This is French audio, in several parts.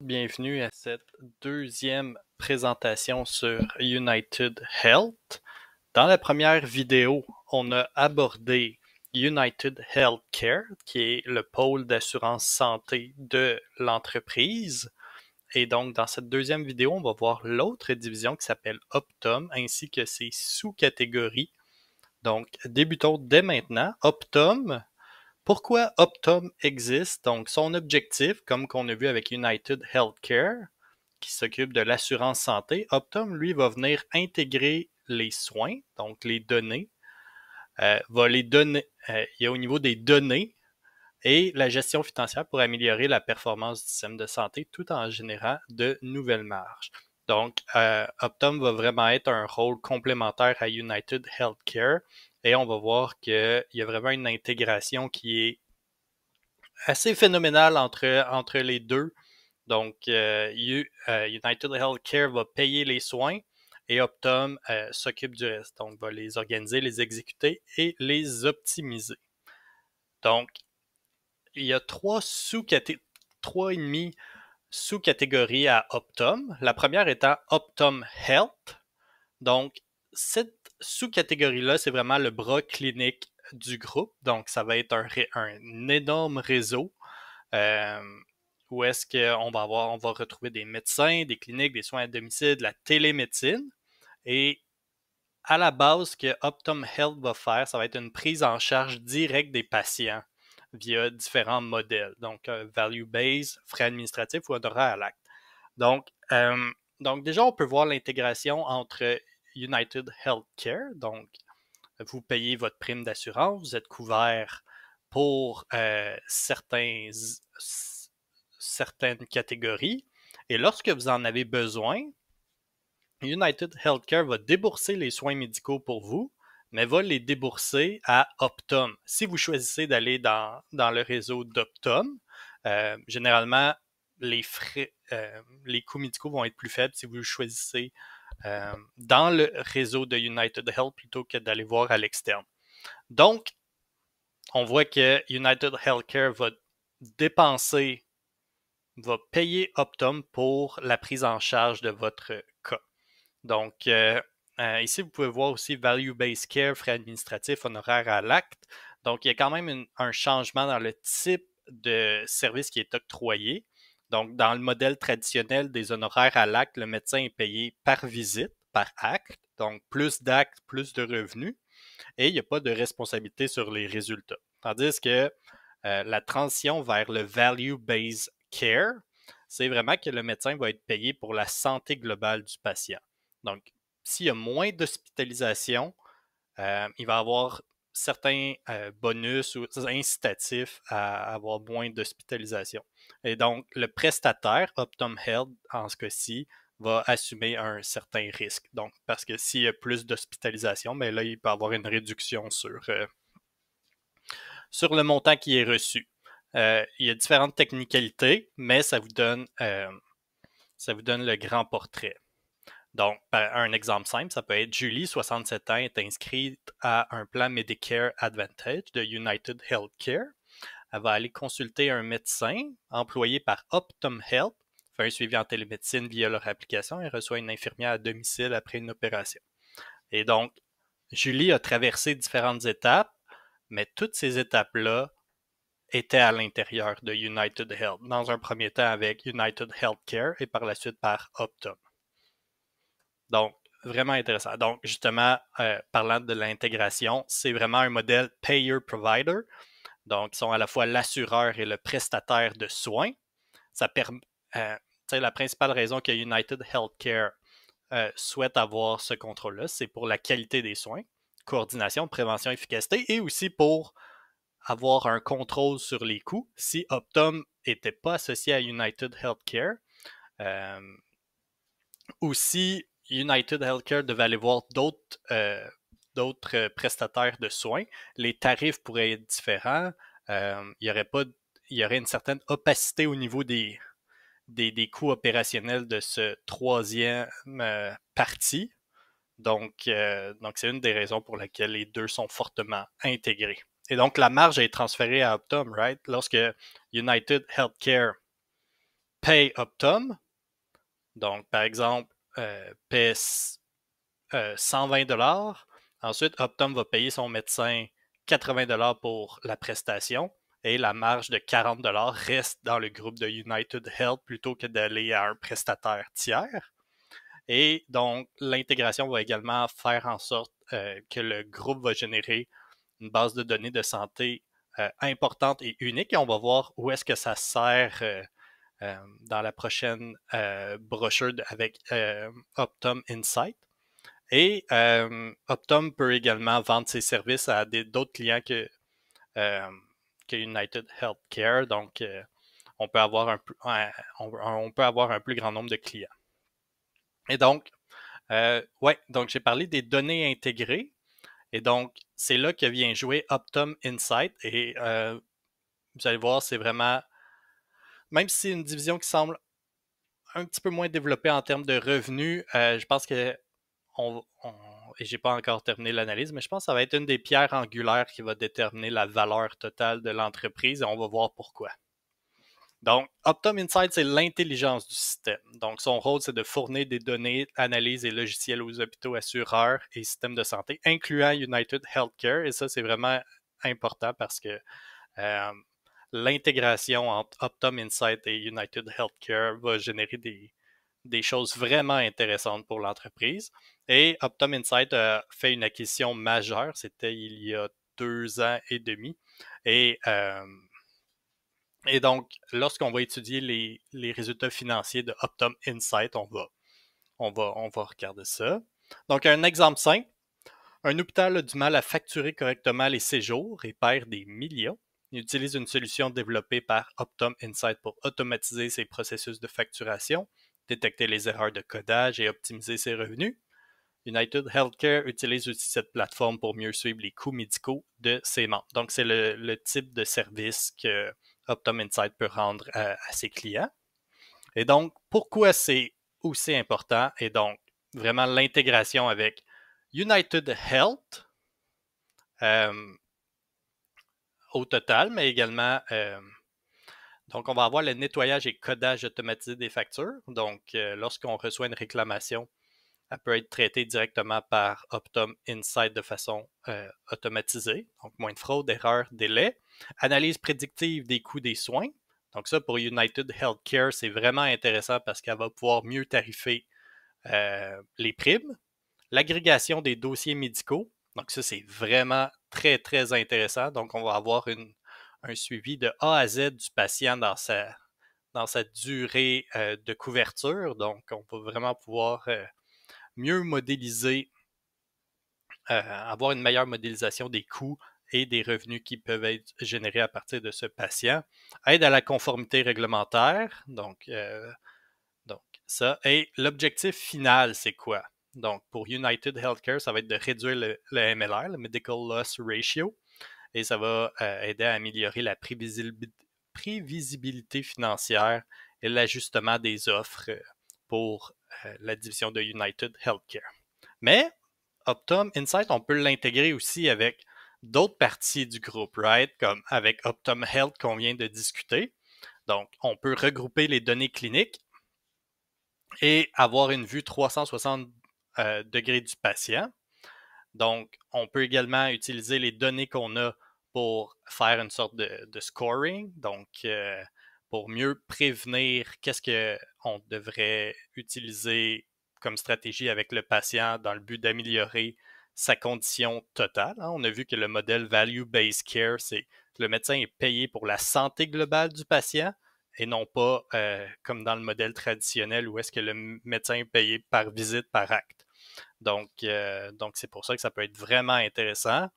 Bienvenue à cette deuxième présentation sur United Health. Dans la première vidéo, on a abordé United Healthcare, qui est le pôle d'assurance santé de l'entreprise. Et donc, dans cette deuxième vidéo, on va voir l'autre division qui s'appelle Optum, ainsi que ses sous-catégories. Donc, débutons dès maintenant. Optum. Pourquoi Optum existe? Donc, son objectif, comme qu'on a vu avec United Healthcare, qui s'occupe de l'assurance santé, Optum, lui, va venir intégrer les soins, donc les données, va les donner, il y a au niveau des données et la gestion financière pour améliorer la performance du système de santé tout en générant de nouvelles marges. Donc, Optum va vraiment être un rôle complémentaire à United Healthcare et on va voir qu'il y a vraiment une intégration qui est assez phénoménale entre les deux. Donc, United Healthcare va payer les soins et Optum s'occupe du reste. Donc, va les organiser, les exécuter et les optimiser. Donc, il y a trois et demi sous-catégories à Optum. La première étant Optum Health. Donc, cette sous-catégorie-là, c'est vraiment le bras clinique du groupe. Donc, ça va être un énorme réseau euh, où est-ce qu'on on va retrouver des médecins, des cliniques, des soins à domicile, de la télémédecine. Et à la base, ce que Optum Health va faire, ça va être une prise en charge directe des patients via différents modèles. Donc, value-based, frais administratifs ou honoraires à l'acte. Donc, donc, déjà, on peut voir l'intégration entre United Healthcare. Donc, vous payez votre prime d'assurance, vous êtes couvert pour certaines catégories. Et lorsque vous en avez besoin, United Healthcare va débourser les soins médicaux pour vous, mais va les débourser à Optum. Si vous choisissez d'aller dans le réseau d'Optum, généralement, les coûts médicaux vont être plus faibles si vous choisissez dans le réseau de United Health plutôt que d'aller voir à l'externe. Donc, on voit que United Healthcare va payer Optum pour la prise en charge de votre cas. Donc, ici, vous pouvez voir aussi Value-Based Care, frais administratifs, honoraires à l'acte. Donc, il y a quand même un changement dans le type de service qui est octroyé. Donc, dans le modèle traditionnel des honoraires à l'acte, le médecin est payé par visite, par acte. Donc, plus d'actes, plus de revenus. Et il n'y a pas de responsabilité sur les résultats. Tandis que la transition vers le Value-Based Care, c'est vraiment que le médecin va être payé pour la santé globale du patient. Donc, s'il y a moins d'hospitalisation, il va avoir certains bonus ou incitatifs à avoir moins d'hospitalisation. Et donc, le prestataire, Optum Health, en ce cas-ci, va assumer un certain risque. Donc, parce que s'il y a plus d'hospitalisation, mais là, il peut avoir une réduction sur le montant qui est reçu. Il y a différentes technicalités, mais ça vous donne le grand portrait. Donc, un exemple simple, ça peut être Julie, 67 ans, est inscrite à un plan Medicare Advantage de United Healthcare. Elle va aller consulter un médecin employé par Optum Health, fait un suivi en télémédecine via leur application et reçoit une infirmière à domicile après une opération. Et donc, Julie a traversé différentes étapes, mais toutes ces étapes-là étaient à l'intérieur de United Health. Dans un premier temps avec United Healthcare et par la suite par Optum. Donc, vraiment intéressant. Donc, justement, parlant de l'intégration, c'est vraiment un modèle payer-provider. Donc, ils sont à la fois l'assureur et le prestataire de soins. Ça permet, la principale raison que United Healthcare souhaite avoir ce contrôle-là, c'est pour la qualité des soins, coordination, prévention, efficacité, et aussi pour avoir un contrôle sur les coûts. Si Optum n'était pas associé à United Healthcare, ou si United Healthcare devait aller voir d'autres prestataires de soins, les tarifs pourraient être différents. Il y aurait une certaine opacité au niveau des coûts opérationnels de ce troisième parti. Donc, c'est une des raisons pour lesquelles les deux sont fortement intégrés. Et donc, la marge est transférée à Optum, right? Lorsque United Healthcare paye Optum. Donc, par exemple, paie 120 $. Ensuite, Optum va payer son médecin 80 $ pour la prestation et la marge de 40 $ reste dans le groupe de United Health plutôt que d'aller à un prestataire tiers. Et donc, l'intégration va également faire en sorte que le groupe va générer une base de données de santé importante et unique. Et on va voir où est-ce que ça sert dans la prochaine brochure avec Optum Insight. Et Optum peut également vendre ses services à d'autres clients que United Healthcare. Donc, on peut avoir on peut avoir un plus grand nombre de clients. Et donc, donc j'ai parlé des données intégrées. Et donc, c'est là que vient jouer Optum Insight. Et vous allez voir, c'est vraiment, même si c'est une division qui semble un petit peu moins développée en termes de revenus, je pense que et j'ai pas encore terminé l'analyse, mais je pense que ça va être une des pierres angulaires qui va déterminer la valeur totale de l'entreprise et on va voir pourquoi. Donc, Optum Insight, c'est l'intelligence du système. Donc, son rôle, c'est de fournir des données, analyses et logiciels aux hôpitaux, assureurs et systèmes de santé, incluant United Healthcare. Et ça, c'est vraiment important parce que l'intégration entre Optum Insight et United Healthcare va générer des choses vraiment intéressantes pour l'entreprise. Et Optum Insight a fait une acquisition majeure, c'était il y a 2 ans et demi. Et donc, lorsqu'on va étudier les résultats financiers de Optum Insight, on va regarder ça. Donc, un exemple simple. Un hôpital a du mal à facturer correctement les séjours et perd des millions. Il utilise une solution développée par Optum Insight pour automatiser ses processus de facturation, détecter les erreurs de codage et optimiser ses revenus. United Healthcare utilise aussi cette plateforme pour mieux suivre les coûts médicaux de ses membres. Donc, c'est le type de service que Optum Insight peut rendre à ses clients. Et donc, pourquoi c'est aussi important? Et donc, vraiment l'intégration avec United Health au total, mais également, donc on va avoir le nettoyage et codage automatisé des factures. Donc, lorsqu'on reçoit une réclamation, elle peut être traitée directement par Optum Insight de façon automatisée. Donc, moins de fraude, erreurs, délais. Analyse prédictive des coûts des soins. Donc, ça, pour United Healthcare, c'est vraiment intéressant parce qu'elle va pouvoir mieux tarifer les primes. L'agrégation des dossiers médicaux. Donc, ça, c'est vraiment très, très intéressant. Donc, on va avoir un suivi de A à Z du patient dans sa durée de couverture. Donc, on va vraiment pouvoir mieux modéliser, avoir une meilleure modélisation des coûts et des revenus qui peuvent être générés à partir de ce patient. Aide à la conformité réglementaire, donc ça. Et l'objectif final, c'est quoi? Donc, pour United Healthcare, ça va être de réduire le MLR, le Medical Loss Ratio, et ça va aider à améliorer la prévisibilité financière et l'ajustement des offres pour la division de United Healthcare. Mais Optum Insight, on peut l'intégrer aussi avec d'autres parties du groupe, right? Comme avec Optum Health qu'on vient de discuter. Donc, on peut regrouper les données cliniques et avoir une vue 360 degrés du patient. Donc, on peut également utiliser les données qu'on a pour faire une sorte de scoring, donc pour mieux prévenir qu'est-ce qu'on devrait utiliser comme stratégie avec le patient dans le but d'améliorer sa condition totale. On a vu que le modèle Value-Based Care, c'est que le médecin est payé pour la santé globale du patient et non pas comme dans le modèle traditionnel où est-ce que le médecin est payé par visite, par acte. Donc, c'est pour ça que ça peut être vraiment intéressant.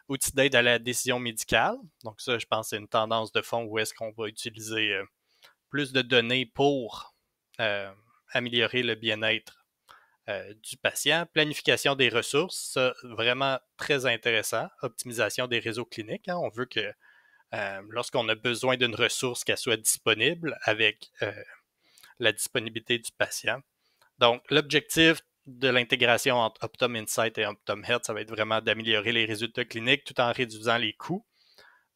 Outil d'aide à la décision médicale. Donc, ça, je pense, c'est une tendance de fond où est-ce qu'on va utiliser plus de données pour améliorer le bien-être du patient. Planification des ressources, ça, vraiment très intéressant. Optimisation des réseaux cliniques. On veut que lorsqu'on a besoin d'une ressource, qu'elle soit disponible avec la disponibilité du patient. Donc, l'objectif de l'intégration entre Optum Insight et Optum Health, ça va être vraiment d'améliorer les résultats cliniques tout en réduisant les coûts.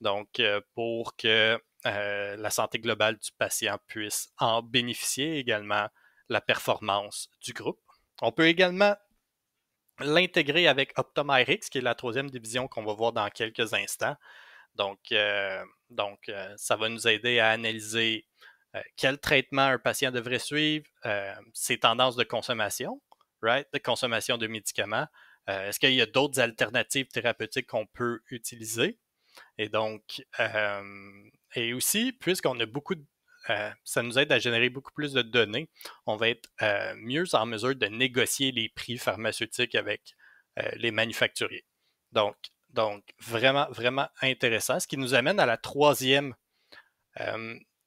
Donc, pour que la santé globale du patient puisse en bénéficier, également la performance du groupe. On peut également l'intégrer avec OptumRx, qui est la troisième division qu'on va voir dans quelques instants. Donc, ça va nous aider à analyser quel traitement un patient devrait suivre, ses tendances de consommation, right, de consommation de médicaments. Est-ce qu'il y a d'autres alternatives thérapeutiques qu'on peut utiliser? Et donc, et aussi, puisqu'on a beaucoup de ça nous aide à générer beaucoup plus de données, on va être mieux en mesure de négocier les prix pharmaceutiques avec les manufacturiers. Donc, vraiment, vraiment intéressant. Ce qui nous amène à la troisième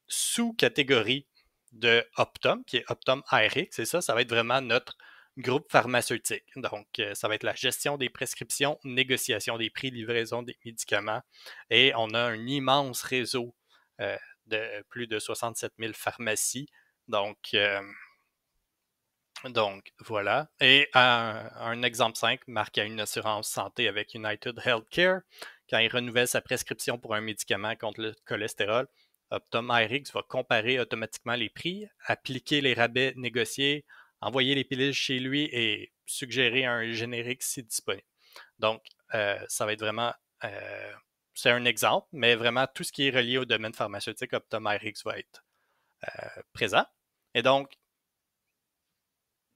sous-catégorie de Optum, qui est Optum Rx. Et ça va être vraiment notre groupe pharmaceutique. Donc, ça va être la gestion des prescriptions, négociation des prix, livraison des médicaments. Et on a un immense réseau de plus de 67 000 pharmacies. Donc, voilà. Et un exemple simple, Marc a une assurance santé avec United Healthcare. Quand il renouvelle sa prescription pour un médicament contre le cholestérol, Optum Rx va comparer automatiquement les prix, appliquer les rabais négociés, envoyer les pilules chez lui et suggérer un générique si disponible. Donc, ça va être vraiment, c'est un exemple, mais vraiment tout ce qui est relié au domaine pharmaceutique, Optum Rx va être présent. Et donc,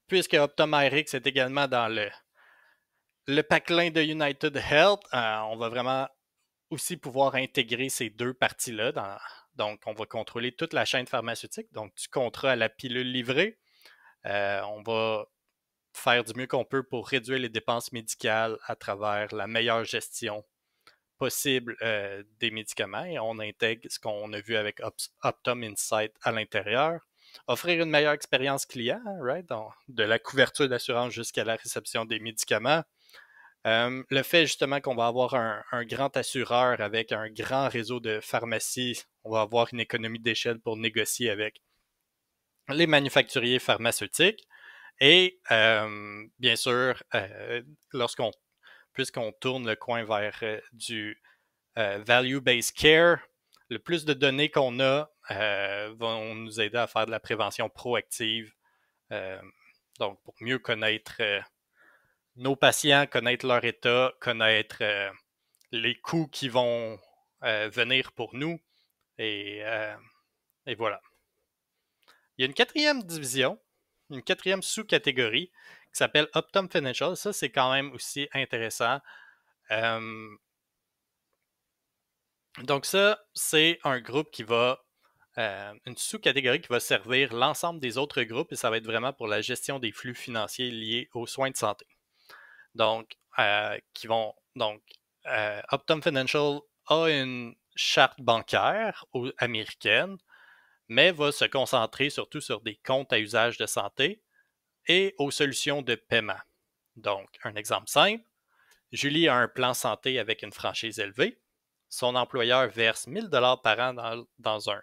puisque Optum Rx est également dans le paclin de United Health, on va vraiment aussi pouvoir intégrer ces deux parties-là. Donc, on va contrôler toute la chaîne pharmaceutique, donc du contrat à la pilule livrée. On va faire du mieux qu'on peut pour réduire les dépenses médicales à travers la meilleure gestion possible des médicaments et on intègre ce qu'on a vu avec Optum Insight à l'intérieur. Offrir une meilleure expérience client, right? Donc, de la couverture d'assurance jusqu'à la réception des médicaments. Le fait justement qu'on va avoir un grand assureur avec un grand réseau de pharmacies, on va avoir une économie d'échelle pour négocier avec les manufacturiers pharmaceutiques. Et bien sûr, puisqu'on tourne le coin vers du value-based care, le plus de données qu'on a vont nous aider à faire de la prévention proactive. Donc, pour mieux connaître nos patients, connaître leur état, connaître les coûts qui vont venir pour nous. Et voilà. Il y a une quatrième division, une quatrième sous-catégorie qui s'appelle Optum Financial. Ça, c'est quand même aussi intéressant. Donc ça, c'est un groupe qui va, une sous-catégorie qui va servir l'ensemble des autres groupes et ça va être vraiment pour la gestion des flux financiers liés aux soins de santé. Donc, Optum Financial a une charte bancaire américaine, mais va se concentrer surtout sur des comptes à usage de santé et aux solutions de paiement. Donc, un exemple simple, Julie a un plan santé avec une franchise élevée. Son employeur verse 1 000 $ par an dans un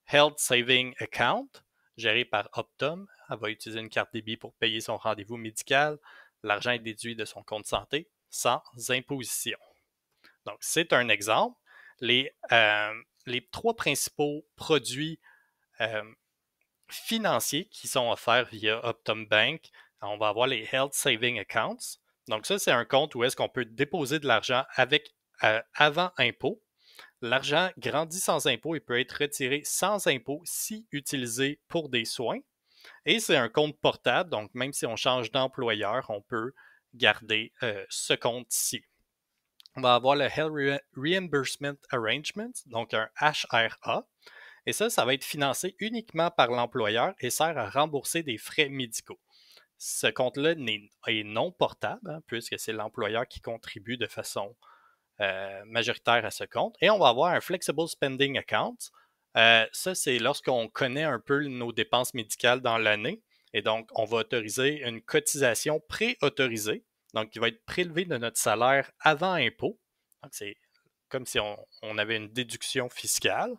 Health Saving Account géré par Optum. Elle va utiliser une carte débit pour payer son rendez-vous médical. L'argent est déduit de son compte santé sans imposition. Donc, c'est un exemple. Les trois principaux produits financiers qui sont offerts via Optum Bank, on va avoir les Health Saving Accounts. Donc, ça, c'est un compte où est-ce qu'on peut déposer de l'argent avec avant impôt. L'argent grandit sans impôt et peut être retiré sans impôt si utilisé pour des soins. Et c'est un compte portable, donc même si on change d'employeur, on peut garder ce compte-ci. On va avoir le Health Reimbursement Arrangement, donc un HRA. Et ça va être financé uniquement par l'employeur et sert à rembourser des frais médicaux. Ce compte-là est non portable, puisque c'est l'employeur qui contribue de façon majoritaire à ce compte. Et on va avoir un Flexible Spending Account. Ça, c'est lorsqu'on connaît un peu nos dépenses médicales dans l'année. Et donc, on va autoriser une cotisation pré-autorisée, donc qui va être prélevée de notre salaire avant impôt. Donc, c'est comme si on avait une déduction fiscale.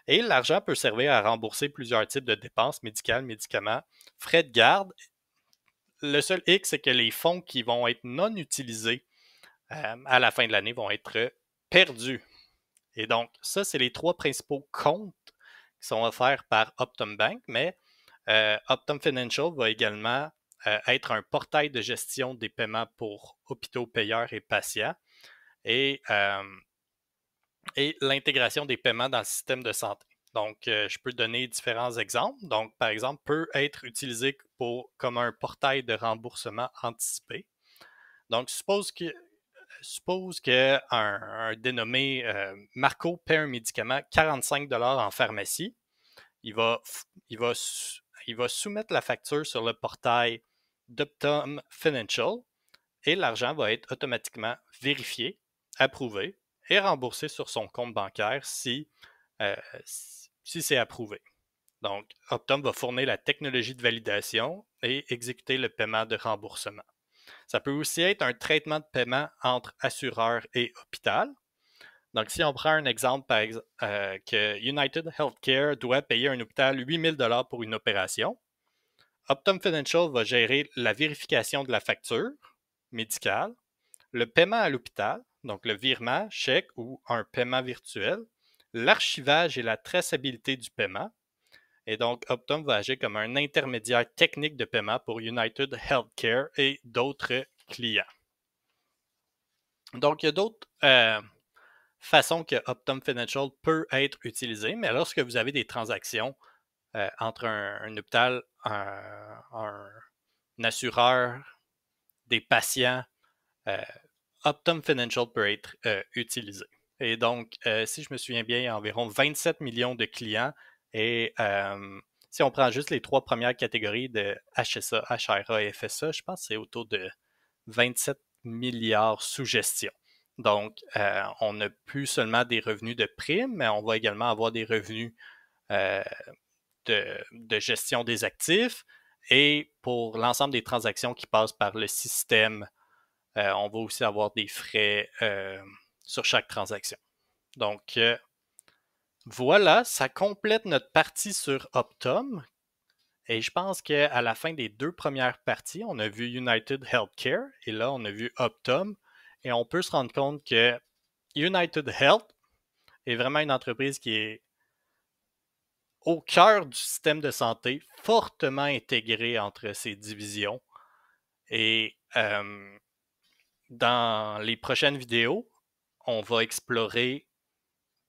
Et l'argent peut servir à rembourser plusieurs types de dépenses médicales, médicaments, frais de garde. Le seul hic, c'est que les fonds qui vont être non utilisés à la fin de l'année vont être perdus. Et donc, ça, c'est les 3 principaux comptes qui sont offerts par Optum Bank, mais Optum Financial va également être un portail de gestion des paiements pour hôpitaux, payeurs et patients et l'intégration des paiements dans le système de santé. Donc, je peux donner différents exemples. Donc, par exemple, peut être utilisé comme un portail de remboursement anticipé. Donc, suppose qu'un dénommé Marco paie un médicament 45 $ en pharmacie. Il va soumettre la facture sur le portail d'Optum Financial et l'argent va être automatiquement vérifié, approuvé et remboursé sur son compte bancaire si c'est approuvé. Donc, Optum va fournir la technologie de validation et exécuter le paiement de remboursement. Ça peut aussi être un traitement de paiement entre assureur et hôpital. Donc, si on prend un exemple, par exemple, que United Healthcare doit payer un hôpital 8 000 $ pour une opération, Optum Financial va gérer la vérification de la facture médicale, le paiement à l'hôpital, donc le virement, chèque ou un paiement virtuel, l'archivage et la traçabilité du paiement. Et donc, Optum va agir comme un intermédiaire technique de paiement pour United Healthcare et d'autres clients. Donc, il y a d'autres façons que Optum Financial peut être utilisé, mais lorsque vous avez des transactions entre un hôpital, un assureur, des patients, Optum Financial peut être utilisé. Et donc, si je me souviens bien, il y a environ 27 millions de clients et si on prend juste les 3 premières catégories de HSA, HRA et FSA, je pense que c'est autour de 27 milliards sous gestion. Donc, on n'a plus seulement des revenus de primes, mais on va également avoir des revenus de gestion des actifs. Et pour l'ensemble des transactions qui passent par le système, on va aussi avoir des frais sur chaque transaction. Donc, voilà, ça complète notre partie sur Optum. Et je pense qu'à la fin des 2 premières parties, on a vu United Healthcare et là, on a vu Optum. Et on peut se rendre compte que United Health est vraiment une entreprise qui est au cœur du système de santé, fortement intégrée entre ses divisions. Et dans les prochaines vidéos, on va explorer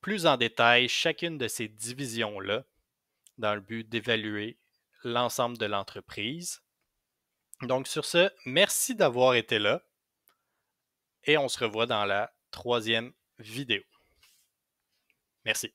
plus en détail chacune de ces divisions-là dans le but d'évaluer l'ensemble de l'entreprise. Donc sur ce, merci d'avoir été là et on se revoit dans la 3e vidéo. Merci.